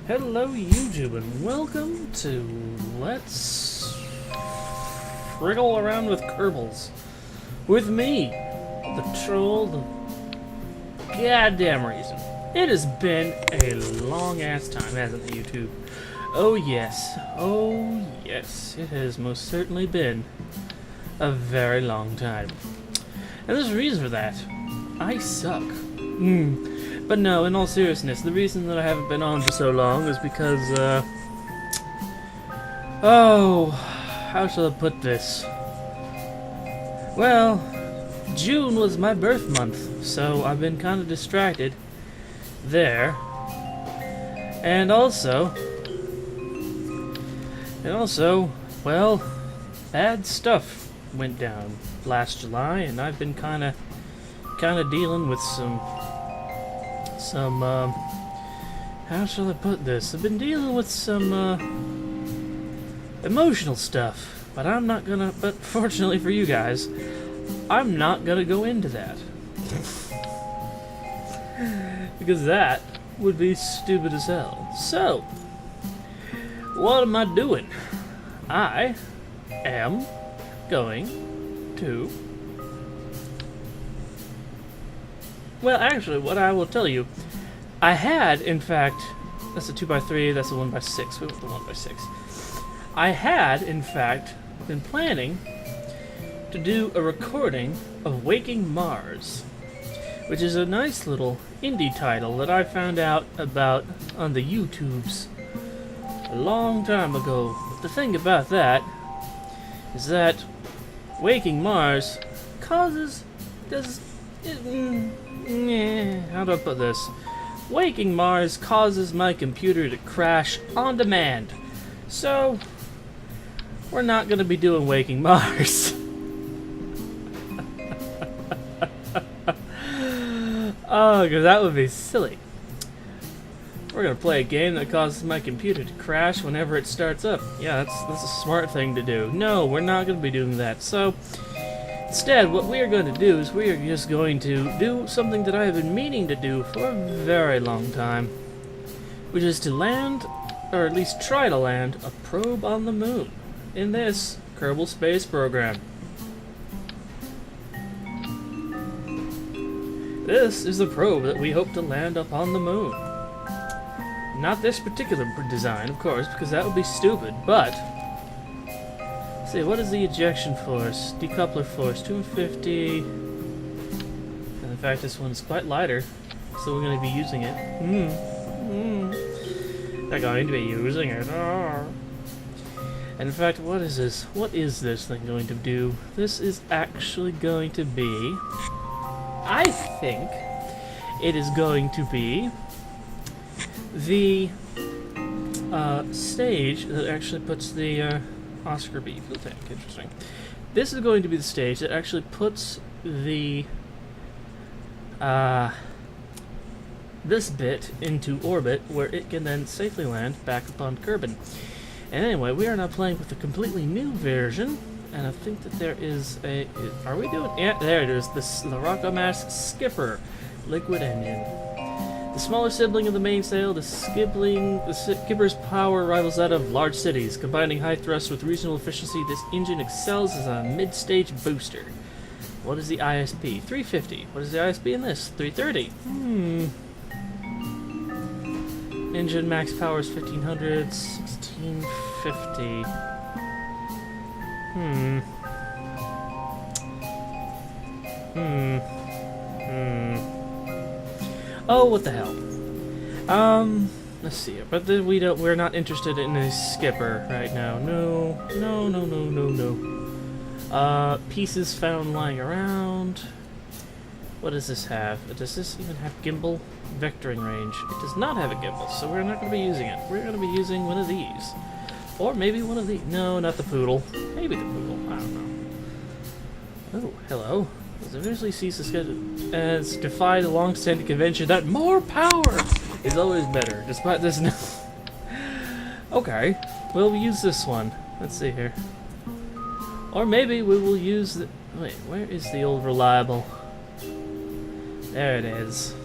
Hello YouTube and welcome to Let's Wriggle Around with Kerbals. With me, the troll, the goddamn reason. It has been a long ass time, hasn't it, YouTube? Oh yes, it has most certainly been a very long time. And there's a reason for that. I suck. But no, in all seriousness, the reason that I haven't been on for so long is because, oh, how shall I put this? Well, June was my birth month, so I've been kind of distracted there. And also, well, bad stuff went down last July, and I've been kind of dealing with some how shall I put this? I've been dealing with some emotional stuff, but but fortunately for you guys, I'm not gonna go into that. Because that would be stupid as hell. So, what am I doing? I am going to... Well, actually, what I will tell you, I had, in fact, that's a 2x3, that's a 1x6, we went the 1x6. I had, in fact, been planning to do a recording of Waking Mars, which is a nice little indie title that I found out about on the YouTubes a long time ago. But the thing about that is that Waking Mars causes... how do I put this? Waking Mars causes my computer to crash on demand. So, we're not going to be doing Waking Mars. Oh, because that would be silly. We're going to play a game that causes my computer to crash whenever it starts up. Yeah, that's a smart thing to do. No, we're not going to be doing that. So, instead, what we are going to do is we are just going to do something that I have been meaning to do for a very long time, which is to land, or at least try to land, a probe on the moon in this Kerbal space program. This is the probe that we hope to land up on the moon. Not this particular design, of course, because that would be stupid, but... see, what is the ejection force? Decoupler force, 250. And in fact, this one's quite lighter, so we're going to be using it. They're going to be using it. And in fact, what is this? What is this thing going to do? This is actually going to be... I think it is going to be the stage that actually puts the... Oscar B. Fuel tank. Interesting. This is going to be the stage that actually puts the this bit into orbit, where it can then safely land back upon Kerbin. And anyway, we are now playing with a completely new version, and I think that there is a... are we doing... yeah, there it is. The Rockomass Skipper liquid engine. The smaller sibling of the mainsail, the Skipper's power rivals that of large cities. Combining high thrust with reasonable efficiency, this engine excels as a mid-stage booster. What is the ISP? 350. What is the ISP in this? 330. Engine max power is 1500, 1650. Oh, what the hell? Let's see. But we're not interested in a skipper right now. No. Pieces found lying around. What does this have? Does this even have gimbal? Vectoring range. It does not have a gimbal, so we're not going to be using it. We're going to be using one of these. Or maybe one of these. No, not the poodle. Maybe the poodle. I don't know. Oh, hello. Does eventually cease the schedule as defy the long-standing convention that more power is always better, despite this no. Okay, we'll use this one. Let's see here. Or maybe we will use the... wait, where is the old reliable? There it is.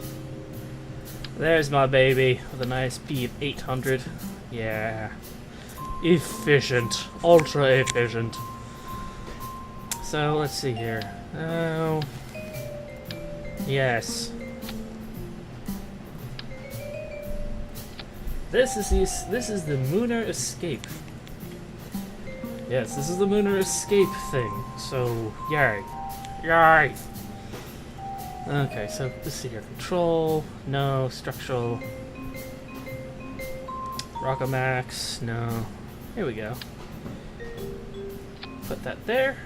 There's my baby with a nice P of 800. Yeah. Efficient. Ultra efficient. So, let's see here. Oh. Yes. This is the Lunar Escape. Yes, this is the Lunar Escape thing. So, yay. Yay! Okay, so let's see here. Control, no. Structural. Rockamax, no. Here we go. Put that there.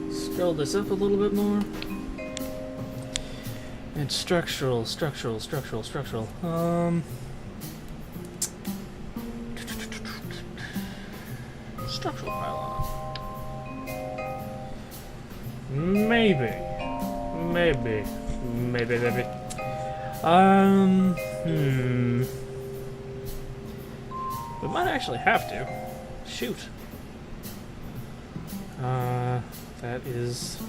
Scroll this up a little bit more. And structural. Structural pylon. Maybe. We might actually have to. Shoot. That is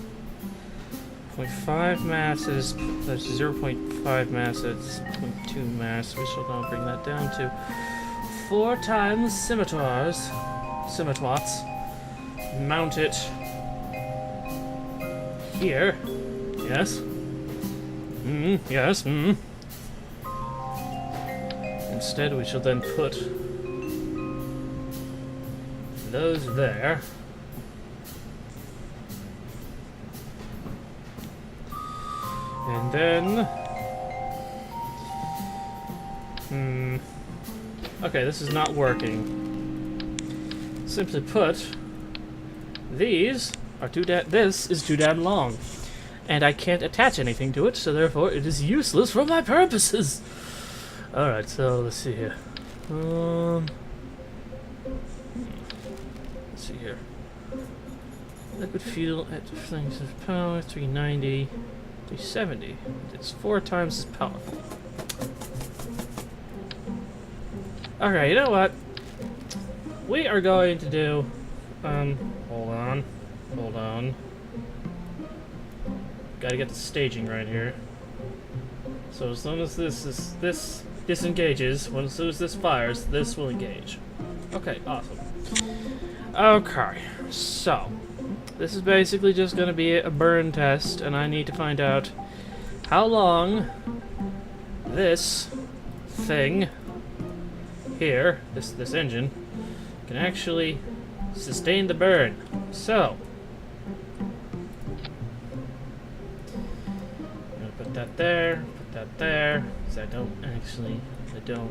0.5 mass. That's 0.5 mass. That's 0.2 mass. We shall now bring that down to 4 times scimitars. Scimitwats. Mount it here. Yes. Yes. Instead, we shall then put those there. And then... Okay, this is not working. Simply put, these are this is too damn long. And I can't attach anything to it, so therefore it is useless for my purposes. Alright, so let's see here. Let's see here. Liquid fuel at things of power, 390, 370. It's 4 times as powerful. Alright, you know what? We are going to do... hold on. Gotta get the staging right here. So as soon as this disengages, as soon as this fires, this will engage. Okay, awesome. Okay, so this is basically just gonna be a burn test, and I need to find out how long this thing here, this engine, can actually sustain the burn. So I'm gonna put that there, because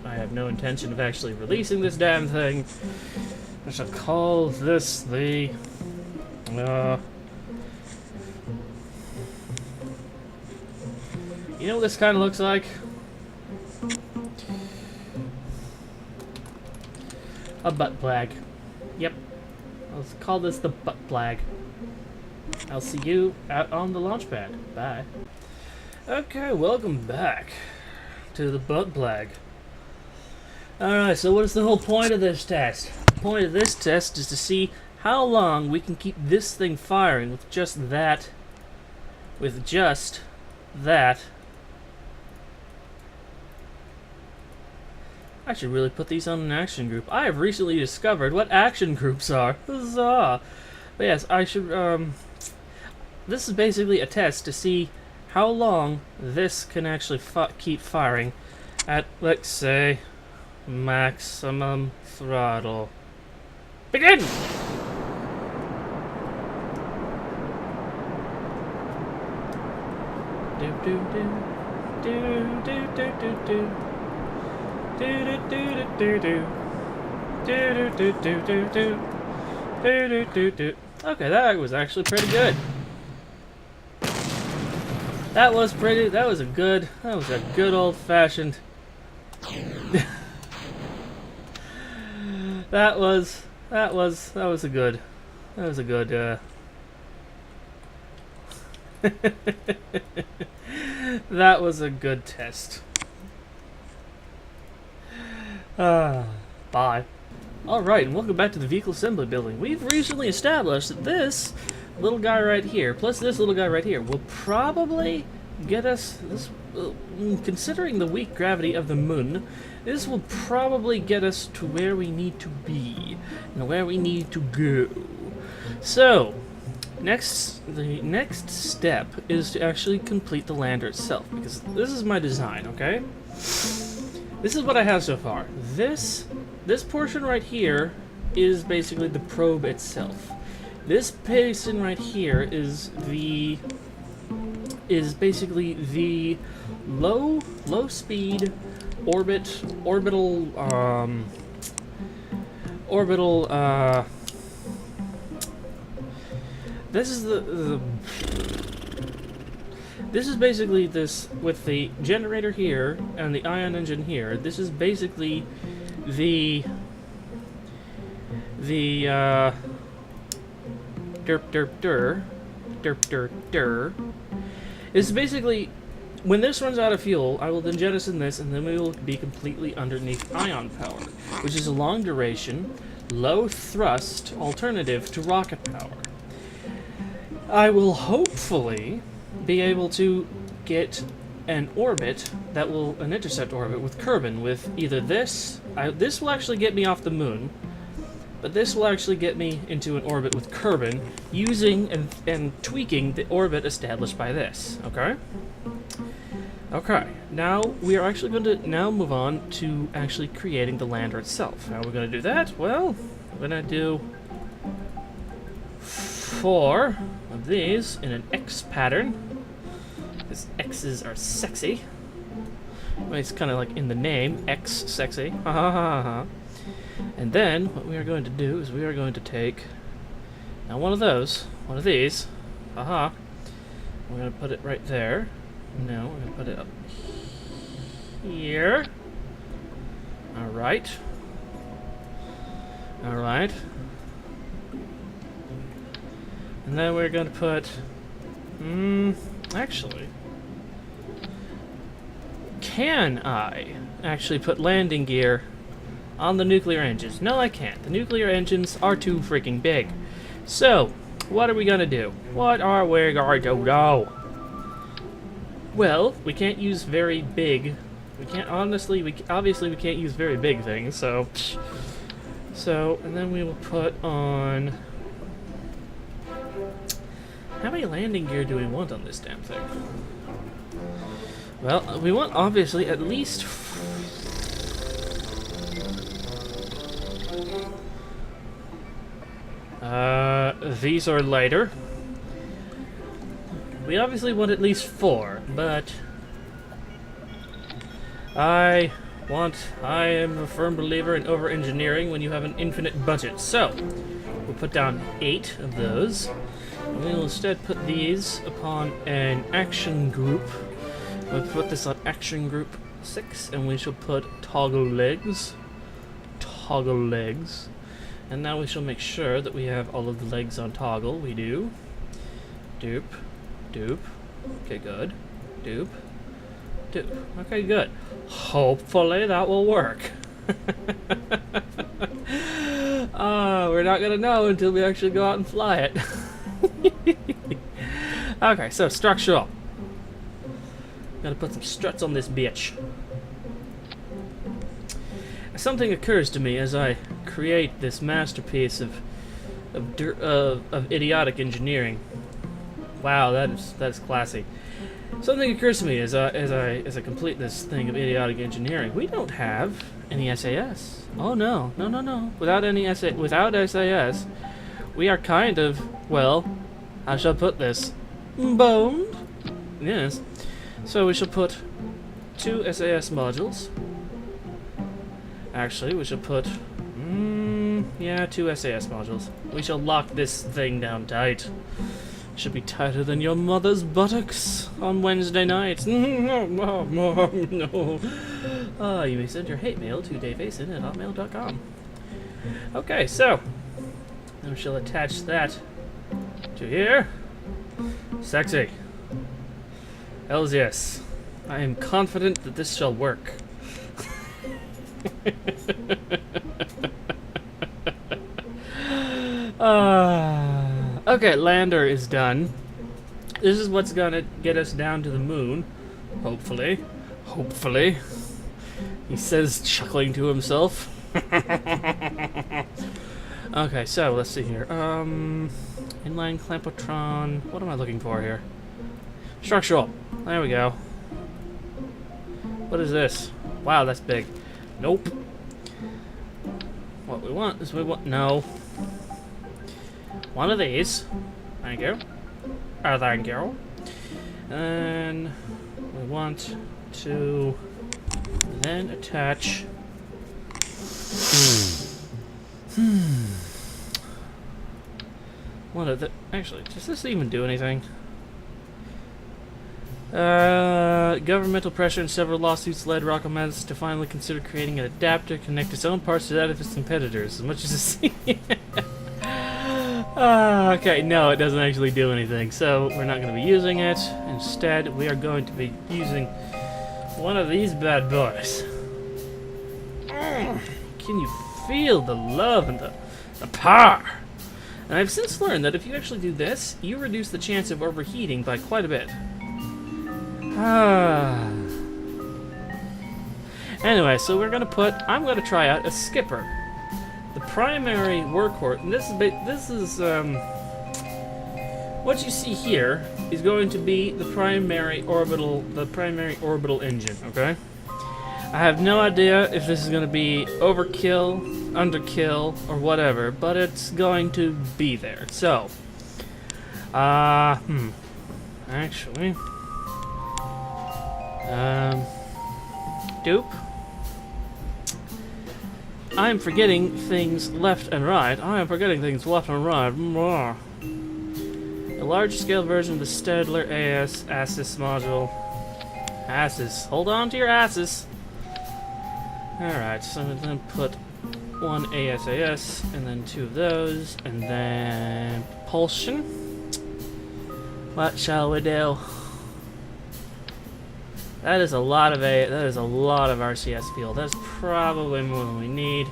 I have no intention of actually releasing this damn thing. I shall call this the you know what this kind of looks like? A butt plug. Yep. Let's call this the butt plug. I'll see you out on the launch pad. Bye. Okay, welcome back to the butt plug. Alright, so what is the whole point of this test? The point of this test is to see how long we can keep this thing firing with just that. I should really put these on an action group. I have recently discovered what action groups are. Huzzah! But yes, I should, this is basically a test to see how long this can actually keep firing at, let's say, maximum throttle. Begin! Do do do do do do do do. Okay, that was actually pretty good. That was a good old-fashioned that was a good that was a good test. Bye. Alright, and welcome back to the vehicle assembly building. We've recently established that this little guy right here, plus this little guy right here, will probably get us this. Considering the weak gravity of the moon, this will probably get us to where we need to be and where we need to go. So, the next step is to actually complete the lander itself, because this is my design. Okay, this is what I have so far. This portion right here is basically the probe itself. This basin right here is basically the low speed orbital this is this is basically this with the generator here and the ion engine here. This is basically the It's basically, when this runs out of fuel, I will then jettison this, and then we will be completely underneath ion power, which is a long duration, low thrust alternative to rocket power. I will hopefully be able to get an orbit an intercept orbit with Kerbin with either this. This will actually get me off the moon. But this will actually get me into an orbit with Kerbin using and tweaking the orbit established by this, okay? Okay, now we are actually going to now move on to actually creating the lander itself. How are we going to do that? Well, we're going to do 4 of these in an X pattern, because X's are sexy. Well, it's kind of like in the name, X sexy. Ha ha ha ha. And then, what we are going to do is we are going to take, now one of these, haha, we're going to put it right there. Now, we're going to put it up here. Alright. Alright. And then we're going to put, actually, can I actually put landing gear on the nuclear engines? No, I can't. The nuclear engines are too freaking big. So, what are we gonna do? What are we going to do? Well, we can't use very big. We can't, obviously we can't use very big things, so, and then we will put on, how many landing gear do we want on this damn thing? Well, we want, obviously, at least these are lighter. We obviously want at least 4, but I am a firm believer in over-engineering when you have an infinite budget. So, we'll put down 8 of those. And we will instead put these upon an action group. We'll put this on action group 6, and we shall put toggle legs. Toggle legs. And now we shall make sure that we have all of the legs on toggle. We do. Doop. Doop. Okay, good. Doop. Doop. Okay, good. Hopefully that will work. We're not gonna know until we actually go out and fly it. Okay, so structural. Gotta put some struts on this bitch. Something occurs to me as I create this masterpiece of idiotic engineering. Wow, that is classy. Something occurs to me as I complete this thing of idiotic engineering. We don't have any SAS. Oh no, no, no, no. Without SAS, we are kind of, well, how shall I put this? Boned. Yes. So we shall put 2 SAS modules. Actually, we shall put, 2 SAS modules. We shall lock this thing down tight. Should be tighter than your mother's buttocks on Wednesday nights. No. You may send your hate mail to daveason@hotmail.com. Okay, so we shall attach that to here. Sexy. Hells yes. I am confident that this shall work. Okay, lander is done. This is what's gonna get us down to the moon. Hopefully. Hopefully. He says, chuckling to himself. Okay, so let's see here. Inline clampotron. What am I looking for here? Structural. There we go. What is this? Wow, that's big. Nope. What we want is no. One of these. Thank you. Thank you. And we want to then attach. One of the. Actually, does this even do anything? Governmental pressure and several lawsuits led Rocketmans to finally consider creating an adapter to connect its own parts to that of its competitors, as much as it's. Okay, no, it doesn't actually do anything, so we're not going to be using it. Instead, we are going to be using one of these bad boys. Can you feel the love and the power? And I've since learned that if you actually do this, you reduce the chance of overheating by quite a bit. Anyway, so I'm gonna try out a skipper. The primary workhorse, and this is what you see here is going to be the primary orbital engine, okay? I have no idea if this is going to be overkill, underkill, or whatever, but it's going to be there. So, actually, dupe. I'm forgetting things left and right. A large-scale version of the Stadler ASIS module. Asses. Hold on to your asses. Alright, so I'm going to put one ASAS, and then two of those, and then propulsion. What shall we do? That is a lot of RCS fuel. That's probably more than we need.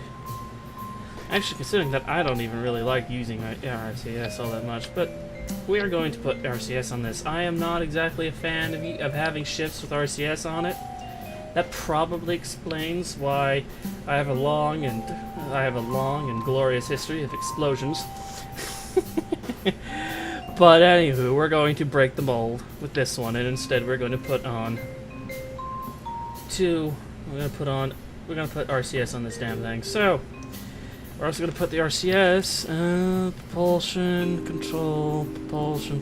Actually, considering that I don't even really like using RCS all that much, but we are going to put RCS on this. I am not exactly a fan of having ships with RCS on it. That probably explains why I have a long and glorious history of explosions. But anywho, we're going to break the mold with this one, and instead we're going to put on we're going to put RCS on this damn thing. So we're also going to put the RCS, propulsion, control, propulsion.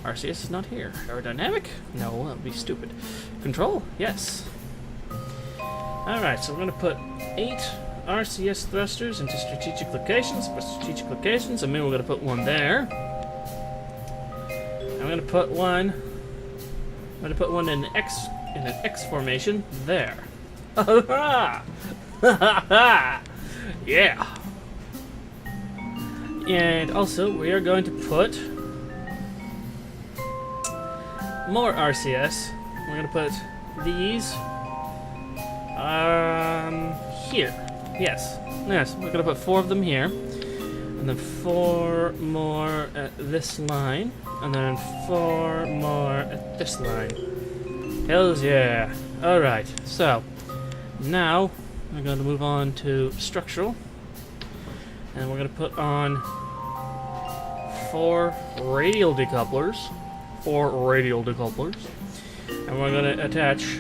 RCS is not here. Aerodynamic? No, that would be stupid. Control? Yes. Alright, so we're going to put 8 RCS thrusters into strategic locations. For strategic locations, I mean we're going to put one there. I'm going to put one in an X formation there. Yeah. And also, we are going to put more RCS. We're going to put these here. Yes, we're going to put 4 of them here. And then 4 more at this line. And then 4 more at this line. Hells yeah. Alright, so now we're going to move on to structural. And we're going to put on 4 radial decouplers. And we're going to attach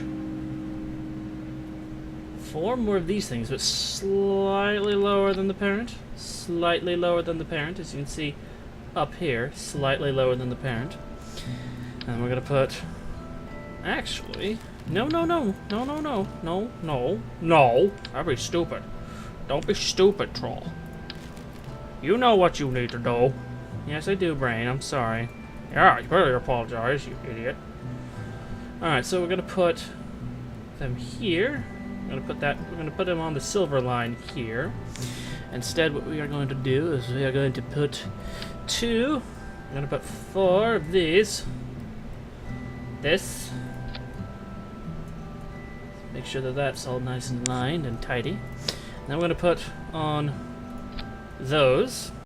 4 more of these things, but slightly lower than the parent. Slightly lower than the parent, as you can see up here. Slightly lower than the parent. And we're going to put... Actually... No. That'd be stupid. Don't be stupid, troll. You know what you need to do. Yes, I do, Brain. I'm sorry. Yeah, you better apologize, you idiot. Alright, so we're going to put them here. We're going to put them on the silver line here. Instead, what we are going to do is we are going to put 2. I'm going to put 4 of these. This. Make sure that that's all nice and lined and tidy. Then we're going to put on those.